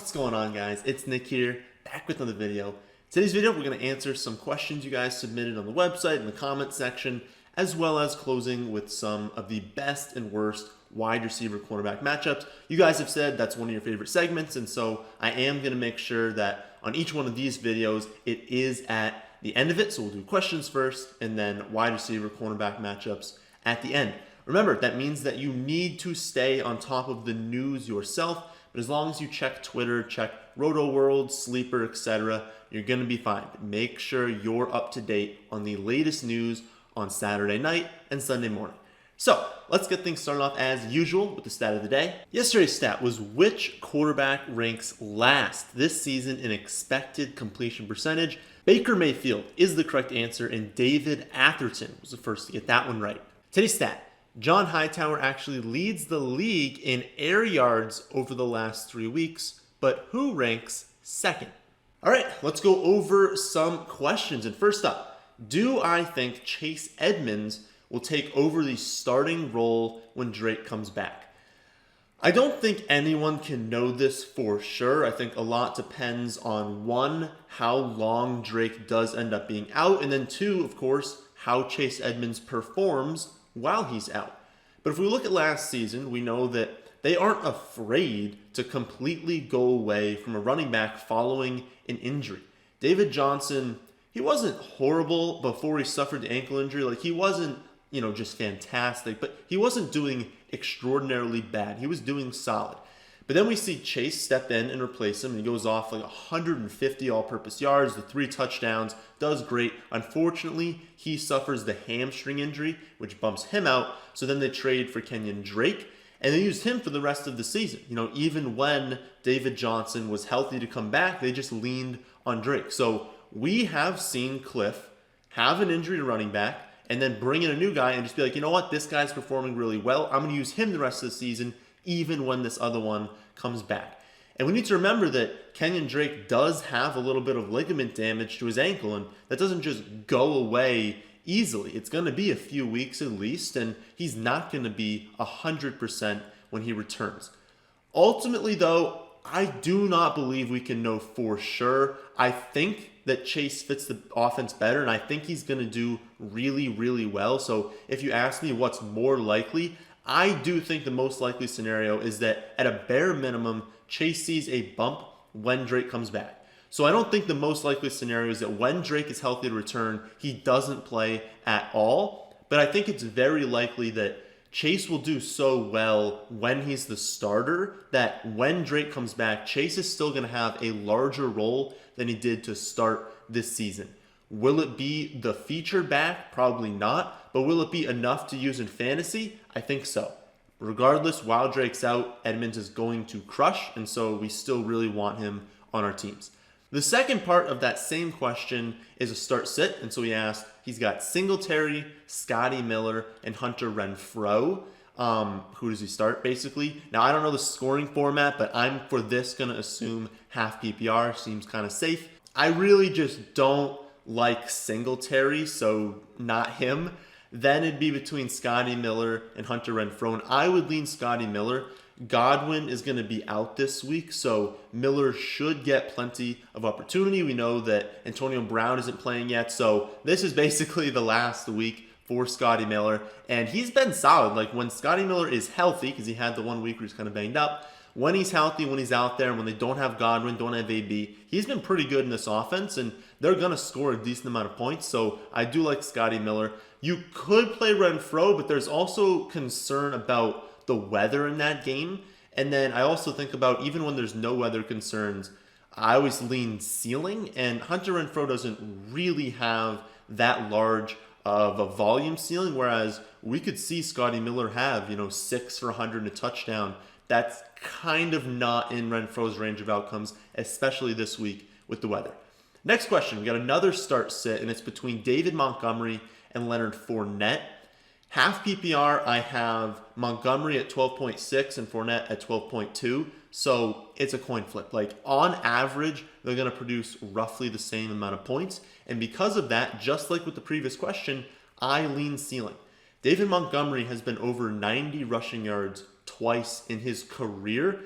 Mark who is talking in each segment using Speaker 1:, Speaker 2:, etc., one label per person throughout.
Speaker 1: What's going on, guys? It's Nick here, back with another video. Today's video, we're going to answer some questions you guys submitted on the website in the comment section, as well as closing with some of the best and worst wide receiver cornerback matchups. You guys have said that's one of your favorite segments, and so I am going to make sure that on each one of these videos, it is at the end of it. So we'll do questions first, and then wide receiver cornerback matchups at the end. Remember, that means that you need to stay on top of the news yourself. But as long as you check Twitter, check Roto World, Sleeper, etc., you're going to be fine. Make sure you're up to date on the latest news on Saturday night and Sunday morning. So let's get things started off as usual with the stat of the day. Yesterday's stat was which quarterback ranks last this season in expected completion percentage. Baker Mayfield is the correct answer, and David Atherton was the first to get that one right. Today's stat. John Hightower actually leads the league in air yards over the last 3 weeks, but who ranks second? All right, let's go over some questions. And first up, do I think Chase Edmonds will take over the starting role when Drake comes back? I don't think anyone can know this for sure. I think a lot depends on one, how long Drake does end up being out, and then two, of course, how Chase Edmonds performs while he's out. But if we look at last season, we know that they aren't afraid to completely go away from a running back following an injury. David Johnson, he wasn't horrible before he suffered the ankle injury. Like, he wasn't, just fantastic, but he wasn't doing extraordinarily bad. He was doing solid. But then we see Chase step in and replace him, and he goes off like 150 all-purpose yards, the 3 touchdowns, does great. Unfortunately, he suffers the hamstring injury, which bumps him out. So then they trade for Kenyon Drake, and they used him for the rest of the season. Even when David Johnson was healthy to come back, they just leaned on Drake. So we have seen Cliff have an injury to running back, and then bring in a new guy and just be like, you know what, this guy's performing really well. I'm going to use him the rest of the season, even when this other one comes back. And we need to remember that Kenyon Drake does have a little bit of ligament damage to his ankle, and that doesn't just go away easily. It's going to be a few weeks at least, and he's not going to be 100% when he returns. Ultimately, though, I do not believe we can know for sure. I think that Chase fits the offense better, and I think he's going to do really, really well. So if you ask me what's more likely, I do think the most likely scenario is that at a bare minimum, Chase sees a bump when Drake comes back. So I don't think the most likely scenario is that when Drake is healthy to return, he doesn't play at all. But I think it's very likely that Chase will do so well when he's the starter that when Drake comes back, Chase is still going to have a larger role than he did to start this season. Will it be the featured back? Probably not. But will it be enough to use in fantasy? I think so. Regardless, while Drake's out, Edmonds is going to crush, and so we still really want him on our teams. The second part of that same question is a start-sit, and so he asked, he's got Singletary, Scotty Miller, and Hunter Renfrow. Who does he start, basically? Now, I don't know the scoring format, but I'm, for this, going to assume half PPR. Seems kind of safe. I really just don't like Singletary, so not him. Then it'd be between Scotty Miller and Hunter Renfrow, and I would lean Scotty Miller. Godwin is going to be out this week, so Miller should get plenty of opportunity. We know that Antonio Brown isn't playing yet, so this is basically the last week for Scotty Miller, and he's been solid. Like, when Scotty Miller is healthy, because he had the 1 week where he's kind of banged up, when he's healthy, when he's out there, and when they don't have Godwin, don't have AB, he's been pretty good in this offense, and they're going to score a decent amount of points, so I do like Scotty Miller. You could play Renfrow, but there's also concern about the weather in that game, and then I also think about, even when there's no weather concerns, I always lean ceiling, and Hunter Renfrow doesn't really have that large of a volume ceiling, whereas we could see Scotty Miller have, 6 for 100 and a touchdown. That's kind of not in Renfrow's range of outcomes, especially this week with the weather. Next question, we got another start sit, and it's between David Montgomery and Leonard Fournette. Half PPR, I have Montgomery at 12.6 and Fournette at 12.2, so it's a coin flip. Like, on average, they're going to produce roughly the same amount of points, and because of that, just like with the previous question, I lean ceiling. David Montgomery has been over 90 rushing yards twice in his career,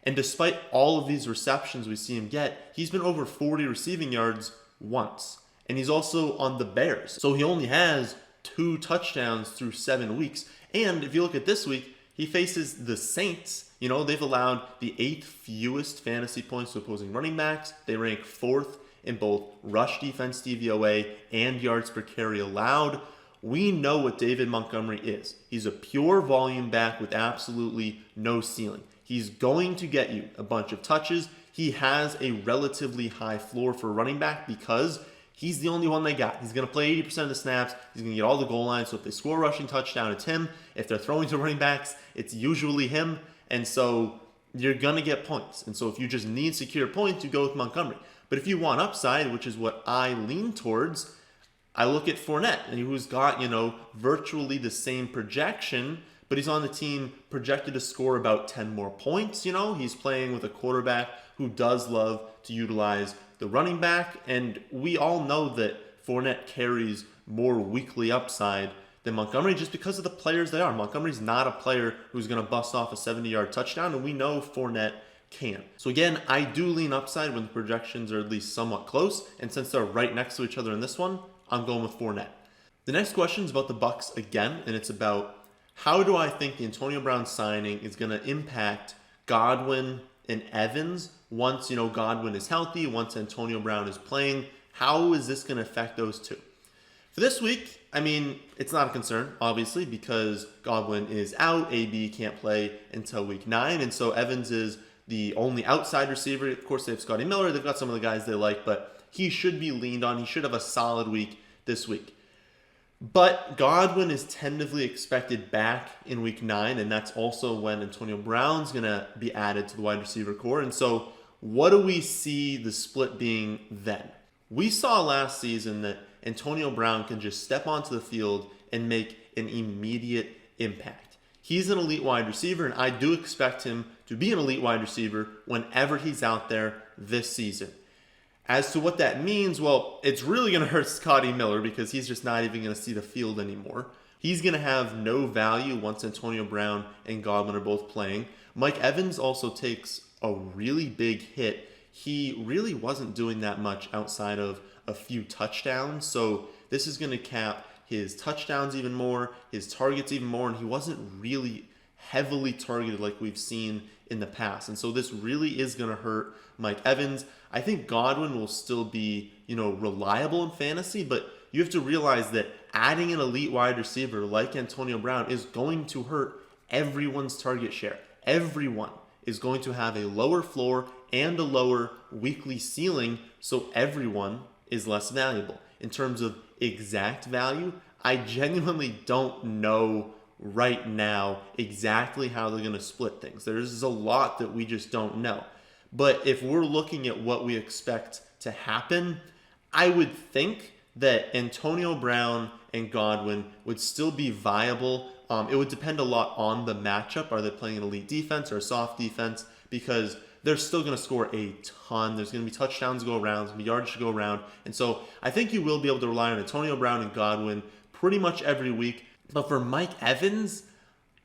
Speaker 1: And despite all of these receptions we see him get, he's been over 40 receiving yards once. And he's also on the Bears. So he only has 2 touchdowns through 7 weeks. And if you look at this week, he faces the Saints. You know, they've allowed the 8th fewest fantasy points to opposing running backs. They rank 4th in both rush defense DVOA and yards per carry allowed. We know what David Montgomery is. He's a pure volume back with absolutely no ceiling. He's going to get you a bunch of touches. He has a relatively high floor for running back because he's the only one they got. He's going to play 80% of the snaps. He's going to get all the goal lines. So if they score a rushing touchdown, it's him. If they're throwing to running backs, it's usually him. And so you're going to get points. And so if you just need secure points, you go with Montgomery. But if you want upside, which is what I lean towards, I look at Fournette, and who's got, virtually the same projection, but he's on the team projected to score about 10 more points. He's playing with a quarterback who does love to utilize the running back, and we all know that Fournette carries more weekly upside than Montgomery just because of the players they are. Montgomery's not a player who's going to bust off a 70-yard touchdown, and we know Fournette can. So again, I do lean upside when the projections are at least somewhat close, and since they're right next to each other in this one, I'm going with Fournette. The next question is about the Bucs again, and it's about how do I think the Antonio Brown signing is going to impact Godwin and Evans once, Godwin is healthy, once Antonio Brown is playing. How is this going to affect those two? For this week, it's not a concern, obviously, because Godwin is out. AB can't play until week 9, and so Evans is the only outside receiver. Of course, they have Scotty Miller. They've got some of the guys they like, but he should be leaned on. He should have a solid week this week. But Godwin is tentatively expected back in week 9, and that's also when Antonio Brown's going to be added to the wide receiver core. And so what do we see the split being then? We saw last season that Antonio Brown can just step onto the field and make an immediate impact. He's an elite wide receiver, and I do expect him to be an elite wide receiver whenever he's out there this season. As to what that means, well, it's really going to hurt Scotty Miller because he's just not even going to see the field anymore. He's going to have no value once Antonio Brown and Godwin are both playing. Mike Evans also takes a really big hit. He really wasn't doing that much outside of a few touchdowns, so this is going to cap his touchdowns even more, his targets even more, and he wasn't really heavily targeted like we've seen in the past. And so this really is going to hurt Mike Evans. I think Godwin will still be, reliable in fantasy, but you have to realize that adding an elite wide receiver like Antonio Brown is going to hurt everyone's target share. Everyone is going to have a lower floor and a lower weekly ceiling, so everyone is less valuable. In terms of exact value, I genuinely don't know right now exactly how they're going to split things. There's a lot that we just don't know. But if we're looking at what we expect to happen, I would think that Antonio Brown and Godwin would still be viable. It would depend a lot on the matchup. Are they playing an elite defense or a soft defense? Because they're still going to score a ton. There's going to be touchdowns to go around. There's going to be yards to go around. And so I think you will be able to rely on Antonio Brown and Godwin pretty much every week. But for Mike Evans,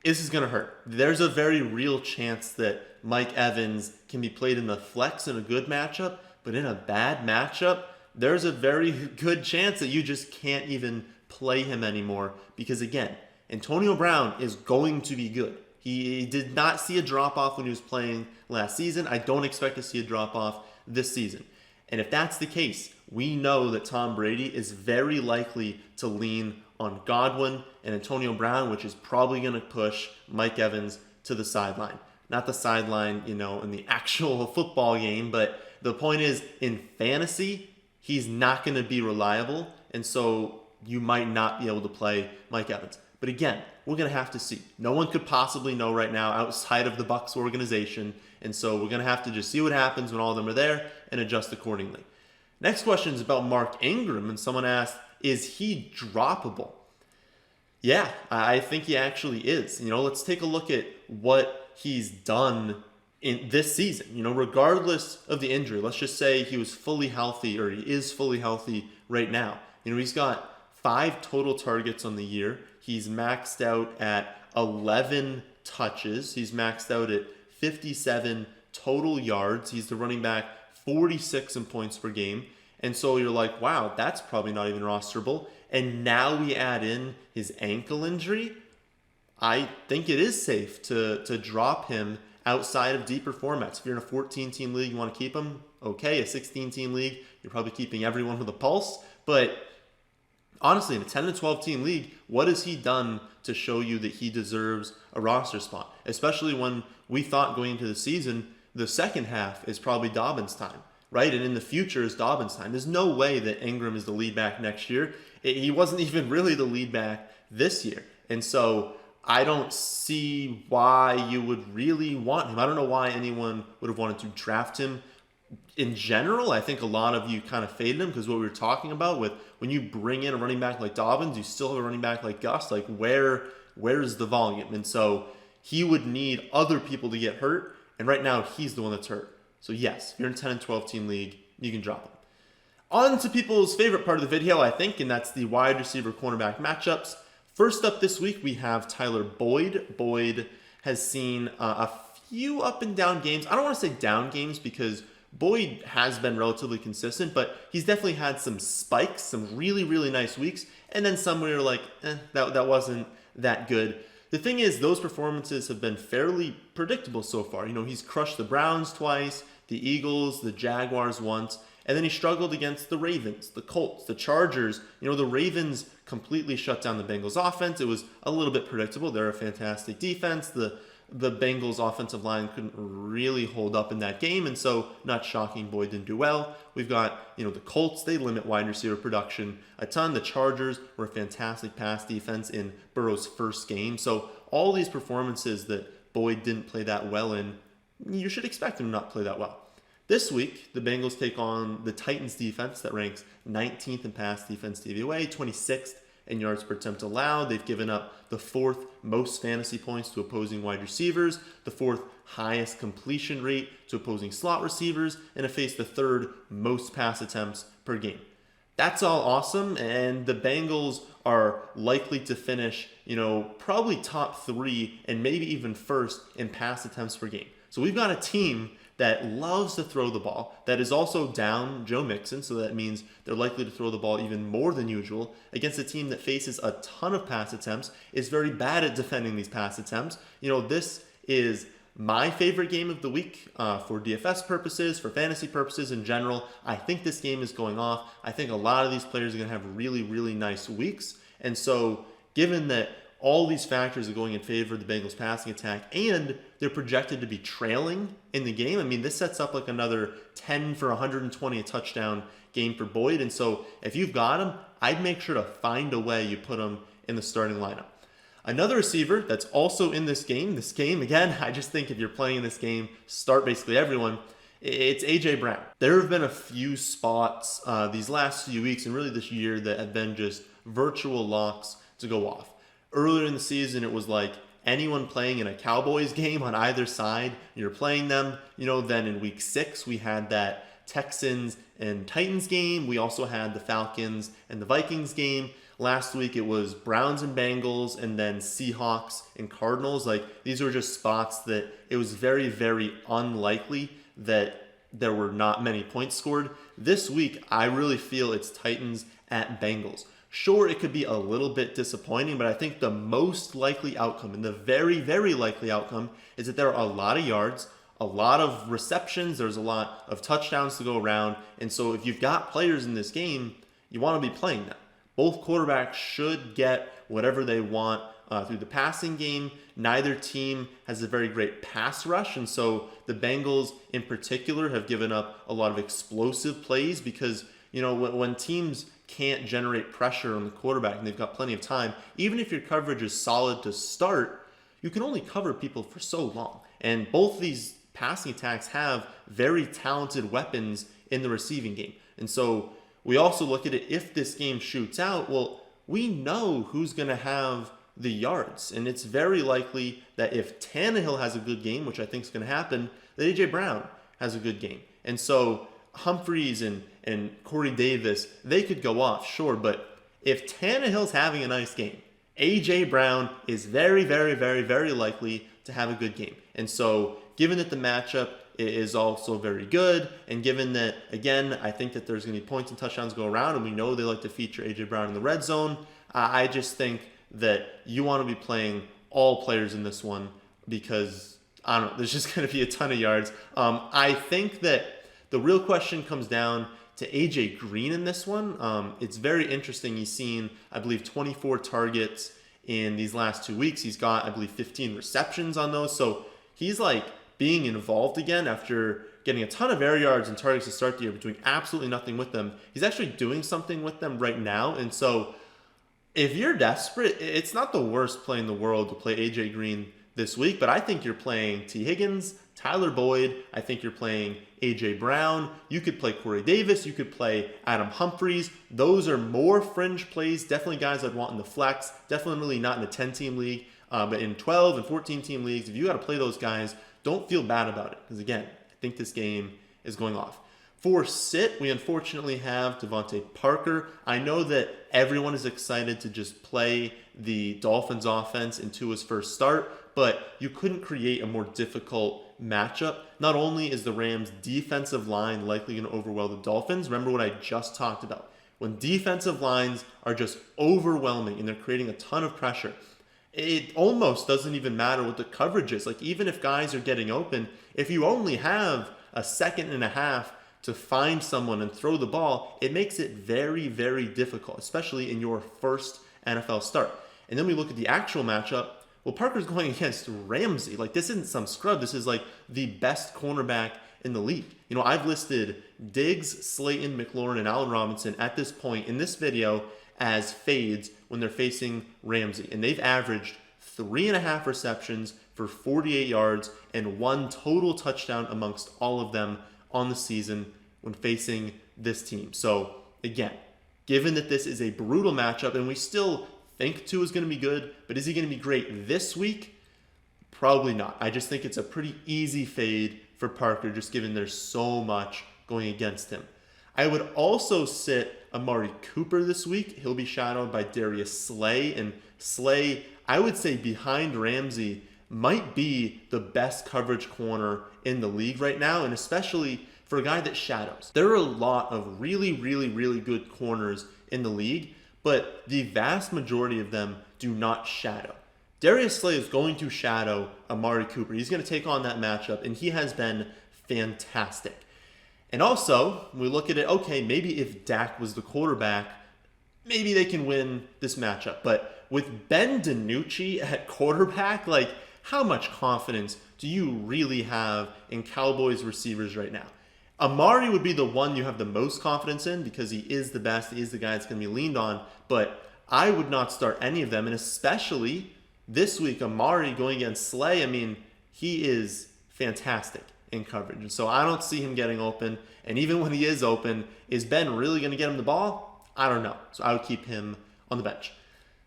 Speaker 1: this is going to hurt. There's a very real chance that Mike Evans can be played in the flex in a good matchup, but in a bad matchup, there's a very good chance that you just can't even play him anymore because, again, Antonio Brown is going to be good. He did not see a drop-off when he was playing last season. I don't expect to see a drop-off this season. And if that's the case, we know that Tom Brady is very likely to lean on Godwin and Antonio Brown, which is probably going to push Mike Evans to the sideline. Not the sideline, in the actual football game, but the point is, in fantasy, he's not going to be reliable, and so you might not be able to play Mike Evans. But again, we're going to have to see. No one could possibly know right now outside of the Bucs organization, and so we're going to have to just see what happens when all of them are there and adjust accordingly. Next question is about Mark Ingram, and someone asked, is he droppable? Yeah, I think he actually is. Let's take a look at what he's done in this season. Regardless of the injury, let's just say he was fully healthy, or he is fully healthy right now. He's got 5 total targets on the year. He's maxed out at 11 touches. He's maxed out at 57 total yards. He's the running back 46 in points per game. And so you're like, wow, that's probably not even rosterable. And now we add in his ankle injury. I think it is safe to drop him outside of deeper formats. If you're in a 14-team league, you want to keep him, okay. A 16-team league, you're probably keeping everyone with a pulse. But honestly, in a 10 to 12-team league, what has he done to show you that he deserves a roster spot? Especially when we thought going into the season, the second half is probably Dobbins' time, right? And in the future is Dobbins' time. There's no way that Ingram is the lead back next year. He wasn't even really the lead back this year. And so I don't see why you would really want him. I don't know why anyone would have wanted to draft him in general. I think a lot of you kind of faded him because what we were talking about with when you bring in a running back like Dobbins, you still have a running back like Gus. Like where's the volume? And so he would need other people to get hurt. And right now he's the one that's hurt. So yes, if you're in a 10 and 12 team league, you can drop him. On to people's favorite part of the video, I think, and that's the wide receiver cornerback matchups. First up this week, we have Tyler Boyd. Boyd has seen a few up and down games. I don't want to say down games because Boyd has been relatively consistent, but he's definitely had some spikes, some really, really nice weeks, and then some where you're like, that wasn't that good. The thing is, those performances have been fairly predictable so far. You know, he's crushed the Browns twice, the Eagles, the Jaguars once, and then he struggled against the Ravens, the Colts, the Chargers. You know, the Ravens completely shut down the Bengals offense. It was a little bit predictable. They're a fantastic defense. The Bengals offensive line couldn't really hold up in that game, and so not shocking, Boyd didn't do well. We've got, you know, the Colts, they limit wide receiver production a ton. The Chargers were a fantastic pass defense in Burrow's first game. So all these performances that Boyd didn't play that well in, you should expect him to not play that well. This week, the Bengals take on the Titans defense that ranks 19th in pass defense DVOA, 26th in yards per attempt allowed. They've given up the 4th most fantasy points to opposing wide receivers, the 4th highest completion rate to opposing slot receivers, and have faced the 3rd most pass attempts per game. That's all awesome, and the Bengals are likely to finish, you know, probably top 3 and maybe even first in pass attempts per game. So we've got a team that loves to throw the ball, that is also down Joe Mixon, so that means they're likely to throw the ball even more than usual against a team that faces a ton of pass attempts, is very bad at defending these pass attempts. You know, this is my favorite game of the week for DFS purposes, for fantasy purposes in general. I think this game is going off. I think a lot of these players are going to have really, really nice weeks. And so given that all these factors are going in favor of the Bengals passing attack, and they're projected to be trailing in the game. I mean, this sets up like another 10 for 120 a touchdown game for Boyd. And so if you've got him, I'd make sure to find a way you put him in the starting lineup. Another receiver that's also in this game, again, I just think if you're playing this game, start basically everyone. It's A.J. Brown. There have been a few spots these last few weeks and really this year that have been just virtual locks to go off. Earlier in the season, it was like anyone playing in a Cowboys game on either side, you're playing them. You know, then in week 6, we had that Texans and Titans game. We also had the Falcons and the Vikings game. Last week, it was Browns and Bengals, and then Seahawks and Cardinals. Like, these were just spots that it was very, very unlikely that there were not many points scored. This week, I really feel it's Titans at Bengals. Sure, it could be a little bit disappointing, but I think the most likely outcome, and the very, very likely outcome, is that there are a lot of yards, a lot of receptions, there's a lot of touchdowns to go around, and so if you've got players in this game, you want to be playing them. Both quarterbacks should get whatever they want through the passing game. Neither team has a very great pass rush, and so the Bengals in particular have given up a lot of explosive plays because, you know, when teams can't generate pressure on the quarterback and they've got plenty of time, even if your coverage is solid to start, you can only cover people for so long. And both these passing attacks have very talented weapons in the receiving game. And so we also look at it, if this game shoots out, well, we know who's going to have the yards. And it's very likely that if Tannehill has a good game, which I think is going to happen, that A.J. Brown has a good game. And so Humphreys and Corey Davis, they could go off, sure, but if Tannehill's having a nice game, A.J. Brown is very, very, very, very likely to have a good game. And so given that the matchup is also very good. And given that, again, I think that there's going to be points and touchdowns go around, and we know they like to feature A.J. Brown in the red zone, I just think that you want to be playing all players in this one because, I don't know, there's just going to be a ton of yards. I think that the real question comes down to AJ Green in this one. It's very interesting. He's seen, I believe, 24 targets in these last 2 weeks. He's got, I believe, 15 receptions on those. So he's like being involved again after getting a ton of air yards and targets to start the year, but doing absolutely nothing with them. He's actually doing something with them right now. And so if you're desperate, it's not the worst play in the world to play AJ Green this week, but I think you're playing T. Higgins, Tyler Boyd. I think you're playing A.J. Brown. You could play Corey Davis. You could play Adam Humphries. Those are more fringe plays. Definitely guys I'd want in the flex. Definitely not in a 10-team league, but in 12 and 14-team leagues. If you got to play those guys, don't feel bad about it because, again, I think this game is going off. For sit, we unfortunately have DeVante Parker. I know that everyone is excited to just play the Dolphins offense into his first start, but you couldn't create a more difficult matchup. Not only is the Rams' defensive line likely going to overwhelm the Dolphins, remember what I just talked about. When defensive lines are just overwhelming and they're creating a ton of pressure, it almost doesn't even matter what the coverage is. Like, even if guys are getting open, if you only have a second and a half to find someone and throw the ball, it makes it very, very difficult, especially in your first NFL start. And then we look at the actual matchup. Well, Parker's going against Ramsey. Like, this isn't some scrub. This is like the best cornerback in the league. You know, I've listed Diggs, Slayton, McLaurin, and Allen Robinson at this point in this video as fades when they're facing Ramsey. And they've averaged 3.5 receptions for 48 yards and 1 total touchdown amongst all of them on the season when facing this team. So, again, given that this is a brutal matchup and we still think Tua is going to be good, but is he going to be great this week? Probably not. I just think it's a pretty easy fade for Parker, just given there's so much going against him. I would also sit Amari Cooper this week. He'll be shadowed by Darius Slay, and Slay, I would say behind Ramsey, might be the best coverage corner in the league right now, and especially for a guy that shadows. There are a lot of really, really, really good corners in the league, but the vast majority of them do not shadow. Darius Slay is going to shadow Amari Cooper. He's going to take on that matchup, and he has been fantastic. And also, we look at it, okay, maybe if Dak was the quarterback, maybe they can win this matchup. But with Ben DiNucci at quarterback, like, how much confidence do you really have in Cowboys receivers right now? Amari would be the one you have the most confidence in because he is the best. He is the guy that's going to be leaned on. But I would not start any of them. And especially this week, Amari going against Slay, I mean, he is fantastic in coverage. And so I don't see him getting open. And even when he is open, is Ben really going to get him the ball? I don't know. So I would keep him on the bench.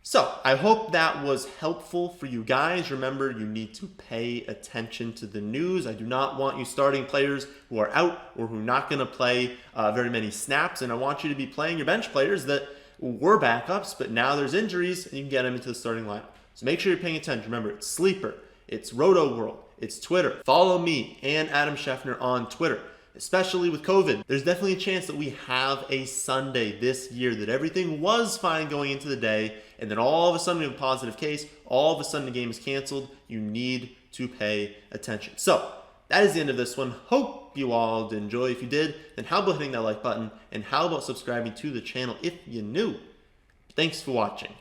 Speaker 1: So I hope that was helpful for you guys. Remember, you need to pay attention to the news. I do not want you starting players who are out or who are not going to play very many snaps. And I want you to be playing your bench players that were backups, but now there's injuries and you can get them into the starting lineup. So make sure you're paying attention. Remember, it's Sleeper, it's Roto World, it's Twitter. Follow me and Adam Scheffner on Twitter. Especially with COVID, there's definitely a chance that we have a Sunday this year that everything was fine going into the day, and then all of a sudden we have a positive case, all of a sudden the game is canceled. You need to pay attention. So that is the end of this one. Hope you all did enjoy. If you did, then how about hitting that like button, and how about subscribing to the channel if you're new? Thanks for watching.